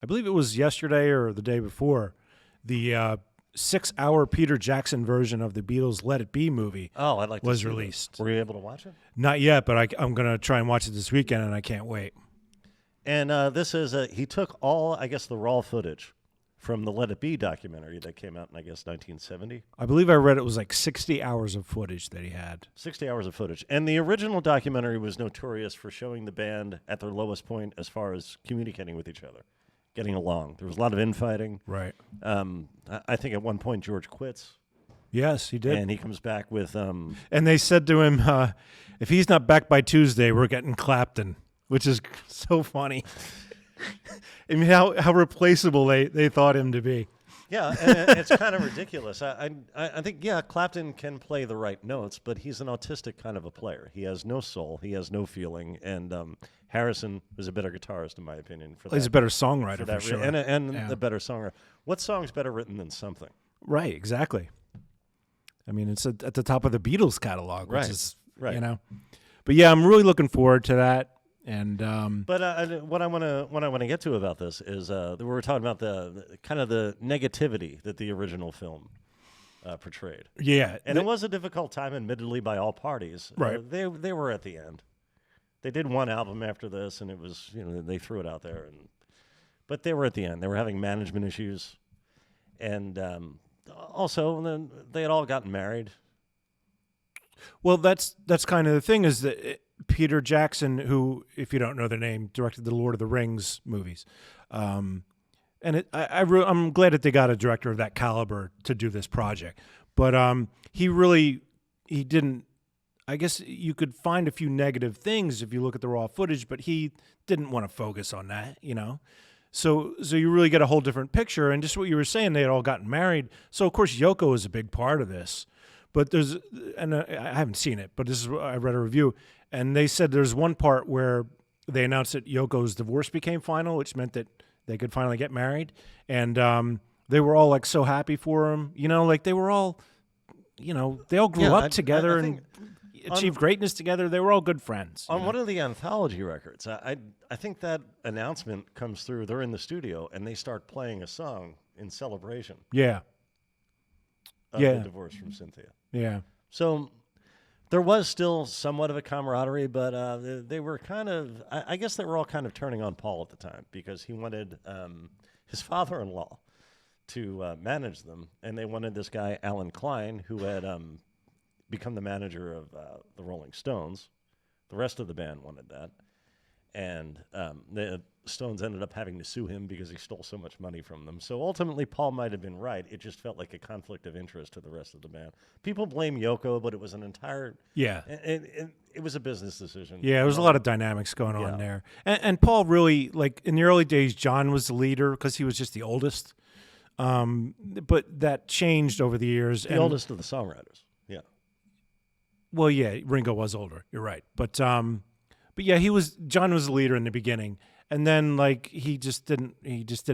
I believe it was yesterday or the day before, the 6-hour Peter Jackson version of the Beatles' Let It Be movie I'd like to was see that. released. Were you able to watch it? Not yet, but I'm going to try and watch it this weekend, and I can't wait. And this is he took all, I guess, the raw footage from the Let It Be documentary that came out in, I guess, 1970. I believe I read it was like 60 hours of footage that he had. 60 hours of footage. And the original documentary was notorious for showing the band at their lowest point as far as communicating with each other, getting along. There was a lot of infighting. Right. I think at one point George quits. Yes, he did. And he comes back with... and they said to him, if he's not back by Tuesday, we're getting Clapton, which is so funny. I mean, how replaceable they thought him to be. Yeah, and it's kind of ridiculous. I think, Clapton can play the right notes, but he's an autistic kind of a player. He has no soul. He has no feeling. And Harrison is a better guitarist, in my opinion. He's a better songwriter, for sure. And a better songwriter. What song's better written than Something? Right, exactly. I mean, it's at the top of the Beatles catalog, which is, right. you know. But, yeah, I'm really looking forward to that. And but what I want to get to about this is we were talking about the kind of the negativity that the original film portrayed. Yeah, and it was a difficult time, admittedly, by all parties. Right. They were at the end. They did one album after this, and it was they threw it out there, but they were at the end. They were having management issues, and also they had all gotten married. Well, that's kind of the thing is that Peter Jackson, who, if you don't know the name, directed the Lord of the Rings movies. And I'm glad that they got a director of that caliber to do this project. But he didn't, I guess you could find a few negative things if you look at the raw footage, but he didn't want to focus on that, So you really get a whole different picture. And just what you were saying, they had all gotten married. So, of course, Yoko is a big part of this. But I haven't seen it, but I read a review, and they said there's one part where they announced that Yoko's divorce became final, which meant that they could finally get married, and they were all like so happy for him, like they were all, they all grew up together and achieved greatness together. They were all good friends. On one of the anthology records, I think that announcement comes through. They're in the studio and they start playing a song in celebration. Yeah. Of the divorce from Cynthia. Yeah. So there was still somewhat of a camaraderie, but they were kind of, I guess they were all kind of turning on Paul at the time because he wanted his father-in-law to manage them, and they wanted this guy, Alan Klein, who had become the manager of the Rolling Stones. The rest of the band wanted that. And the Stones ended up having to sue him because he stole so much money from them. So ultimately, Paul might have been right. It just felt like a conflict of interest to the rest of the band. People blame Yoko, but it was an entire... Yeah. It was a business decision. Yeah, there was a lot of dynamics going on there. And Paul really, like, in the early days, John was the leader because he was just the oldest. But that changed over the years. The oldest of the songwriters, yeah. Well, yeah, Ringo was older. You're right. But yeah, John was the leader in the beginning, and then like he just didn't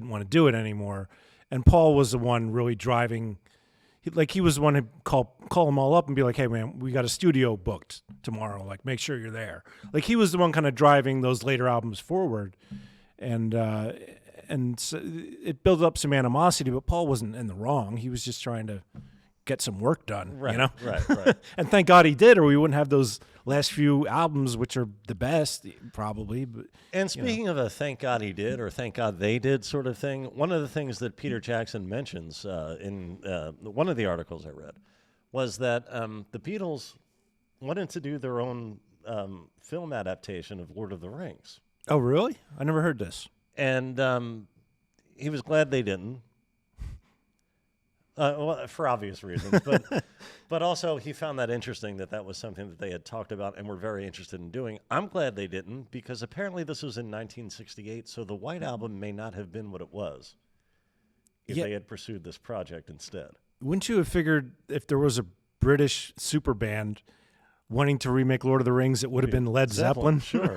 want to do it anymore, and Paul was the one really driving. He was the one who call them all up and be like, "Hey, man, we got a studio booked tomorrow. Like, make sure you're there." Like he was the one kind of driving those later albums forward, and so it built up some animosity. But Paul wasn't in the wrong. He was just trying to get some work done, right, you know? Right. And thank God he did, or we wouldn't have those last few albums, which are the best, probably. But and speaking of a thank God he did, or thank God they did sort of thing, one of the things that Peter Jackson mentions in one of the articles I read was that the Beatles wanted to do their own film adaptation of Lord of the Rings. Oh, really? I never heard this. And he was glad they didn't. Well, for obvious reasons, but also he found that interesting that was something that they had talked about and were very interested in doing. I'm glad they didn't because apparently this was in 1968, so the White Album may not have been what it was if they had pursued this project instead. Wouldn't you have figured if there was a British super band wanting to remake Lord of the Rings, it would have been Led Zeppelin? Sure.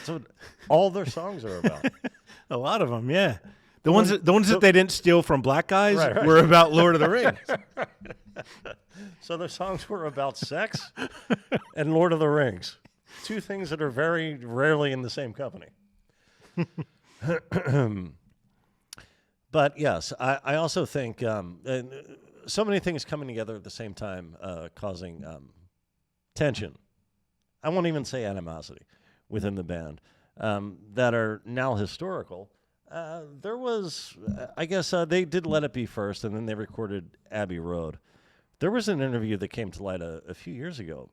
So all their songs are about. A lot of them, yeah. The ones that they didn't steal from black guys right. were about Lord of the Rings. So the songs were about sex and Lord of the Rings. Two things that are very rarely in the same company. But yes, I also think and, so many things coming together at the same time, causing tension. I won't even say animosity within the band, that are now historical. There was, I guess, they did Let It Be first, and then they recorded Abbey Road. There was an interview that came to light a few years ago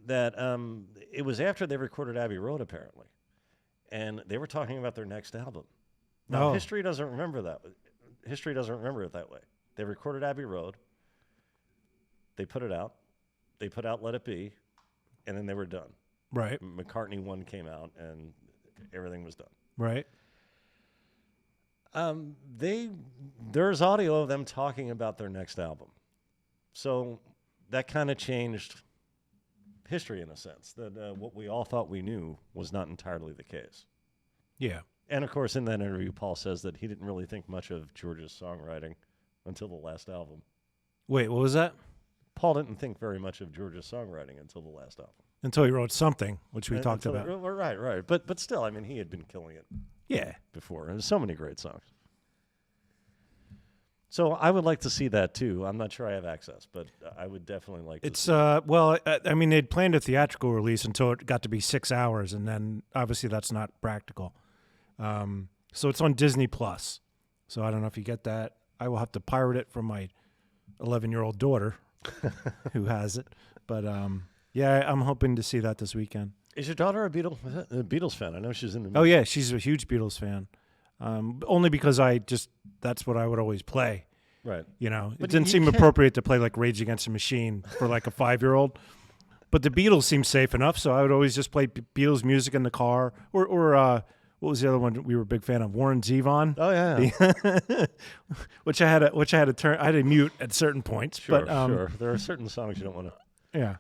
that it was after they recorded Abbey Road, apparently, and they were talking about their next album. Now, Oh. history doesn't remember that. History doesn't remember it that way. They recorded Abbey Road. They put it out. They put out Let It Be, and then they were done. Right. McCartney 1 came out, and everything was done. Right. There's audio of them talking about their next album. So that kind of changed history in a sense, that what we all thought we knew was not entirely the case. Yeah. And, of course, in that interview, Paul says that he didn't really think much of George's songwriting until the last album. Wait, what was that? Paul didn't think very much of George's songwriting until the last album. Until he wrote something, which we talked Until- about. Right. But still, I mean, he had been killing it Yeah. before. And there's so many great songs. So I would like to see that, too. I'm not sure I have access, but I would definitely like to It's see well, I mean, they'd planned a theatrical release until it got to be 6 hours, and then obviously that's not practical. So it's on Disney Plus. So I don't know if you get that. I will have to pirate it from my 11-year-old daughter, who has it. But yeah, I'm hoping to see that this weekend. Is your daughter a Beatles fan? I know she's in the Oh yeah, she's a huge Beatles fan. Only because that's what I would always play. Right. You know, it But didn't you seem can't- appropriate to play like Rage Against the Machine for like a 5-year-old. But the Beatles seemed safe enough, so I would always just play Beatles music in the car. Or what was the other one we were a big fan of? Warren Zevon. Oh, yeah. which I had to turn. I had to mute at certain points. Sure, but sure. There are certain songs you don't want to... yeah.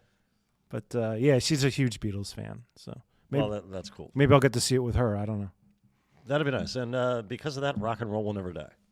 But yeah, she's a huge Beatles fan. So maybe, Well, that's cool. maybe I'll get to see it with her. I don't know. That'd be nice. And because of that, rock and roll will never die.